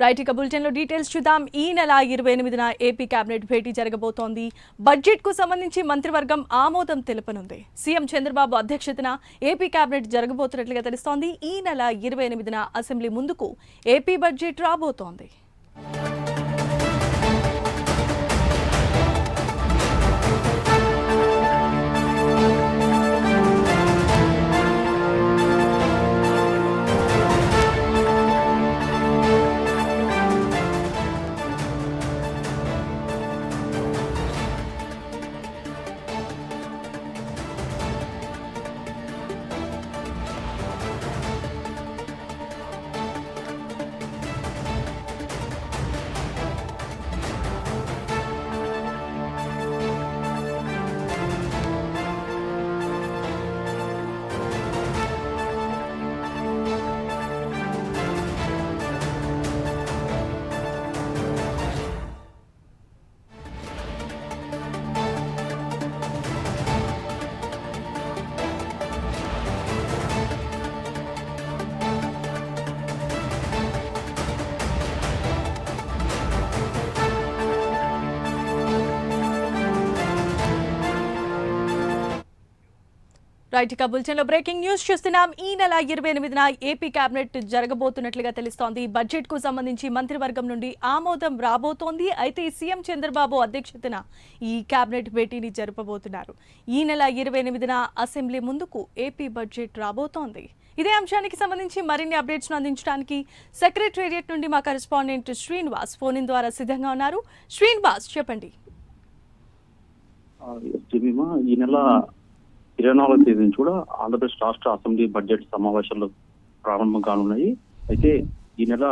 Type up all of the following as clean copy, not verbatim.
Right ఇక bulletin లో details చూద్దాం. ఈ నెల 28న ఏపీ కేబినెట్ భేటీ జరగబోతోంది. బడ్జెట్ కు సంబంధించి మంత్రివర్గం ఆమోదం తెలుపనుంది. సీఎం చంద్రబాబు అధ్యక్షతన ఏపీ కేబినెట్ జరగబోతున్నట్లుగా తెలుస్తోంది. ఈ నెల 28న అసెంబ్లీ ముందుకు ఏపీ బడ్జెట్ రాబోతోంది. రైట్ ఇక బులెటిన్ లో బ్రేకింగ్ న్యూస్ చూస్తున్నాం. ఈ నెల 28న ఏపీ కేబినెట్ జరగబోతున్నట్లుగా తెలుస్తోంది. బడ్జెట్ కు సంబంధించి మంత్రివర్గం నుండి ఆమోదం రాబోతోంది. అయితే సీఎం చంద్రబాబు అధ్యక్షతన ఈ కేబినెట్ భేటీని జరపబోతున్నారు. ఈ నెల 28న అసెంబ్లీ ముందుకు ఏపీ బడ్జెట్ రాబోతోంది. ఇదే అంశానికి సంబంధించి మరిన్ని అప్డేట్స్ అందించడానికి సెక్రటేరియట్ నుండి మా కరెస్పాండెంట్ శ్రీనివాస్ ఫోన్ ఇన్ ద్వారా సిద్ధంగా ఉన్నారు. శ్రీనివాస్ చెప్పండి. ఈ నెల 24వ తేదీ నుంచి కూడా ఆంధ్రప్రదేశ్ రాష్ట్ర అసెంబ్లీ బడ్జెట్ సమావేశాలు ప్రారంభం కానున్నాయి. అయితే ఈ నెల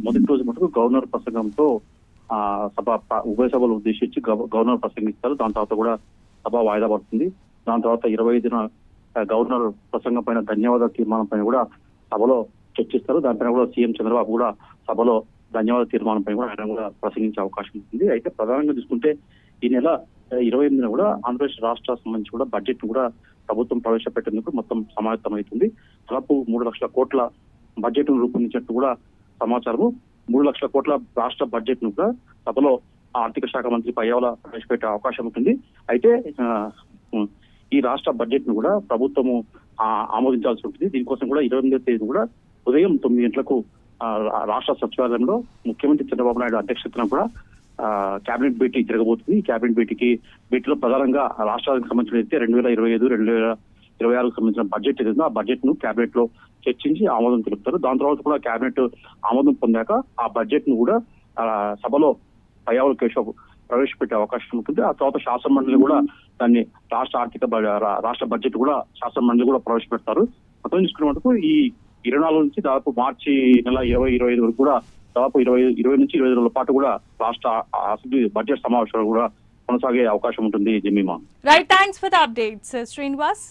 మొదటి రోజు మటుకు గవర్నర్ ప్రసంగంతో ఉభయ సభలు ఉద్దేశించి గవర్నర్ ప్రసంగిస్తారు. దాని తర్వాత కూడా సభ వాయిదా పడుతుంది. దాని తర్వాత 25న గవర్నర్ ప్రసంగం పైన ధన్యవాదాల తీర్మానం పైన కూడా సభలో చర్చిస్తారు. దానిపైన కూడా సీఎం చంద్రబాబు కూడా సభలో ధన్యవాద తీర్మానం పైన కూడా ఆయన కూడా ప్రసంగించే అవకాశం ఉంటుంది. అయితే ప్రధానంగా చూసుకుంటే ఈ నెల 28న కూడా ఆంధ్రప్రదేశ్ రాష్ట్ర సంబంధించి కూడా బడ్జెట్ ను కూడా ప్రభుత్వం ప్రవేశపెట్టేందుకు మొత్తం సమాయత్తమవుతుంది. దాదాపు 3 లక్షల కోట్ల బడ్జెట్ ను రూపొందించినట్టు కూడా సమాచారము. 3 లక్షల కోట్ల రాష్ట్ర బడ్జెట్ ను కూడా సభలో ఆర్థిక శాఖ మంత్రి పయ్యావుల ప్రవేశపెట్టే అవకాశం ఉంటుంది. అయితే ఈ రాష్ట్ర బడ్జెట్ ను కూడా ప్రభుత్వము ఆమోదించాల్సి ఉంటుంది. దీనికోసం కూడా 28వ తేదీ కూడా ఉదయం 9 గంటలకు రాష్ట్ర సచివాలయంలో ముఖ్యమంత్రి చంద్రబాబు నాయుడు అధ్యక్షతన కూడా కేబినెట్ భేటీ జరగబోతుంది. ఈ కేబినెట్ భేటీలో ప్రధానంగా రాష్ట్రానికి సంబంధించిన అయితే 2025-2026కు సంబంధించిన బడ్జెట్ ఏదైందో ఆ బడ్జెట్ ను కేబినెట్ లో చర్చించి ఆమోదం తెలుపుతారు. దాని తర్వాత కూడా కేబినెట్ ఆమోదం పొందాక ఆ బడ్జెట్ ను కూడా సభలో పయ్యావుల కేశవ్ ప్రవేశపెట్టే అవకాశం ఉంటుంది. ఆ తర్వాత శాసన మండలి కూడా దాన్ని రాష్ట్ర బడ్జెట్ కూడా శాసన మండలి కూడా ప్రవేశపెడతారు. మొత్తం చూసుకునే మటుకు ఈ 24 నుంచి దాదాపు మార్చి నెల 20-25 వరకు కూడా దాదాపు 20 నుంచి 25 రోజుల పాటు కూడా రాష్ట్ర అసెంబ్లీ బడ్జెట్ సమావేశాలు కూడా కొనసాగే అవకాశం ఉంటుంది. Jemimah. Right, thanks for the updates Srinivas.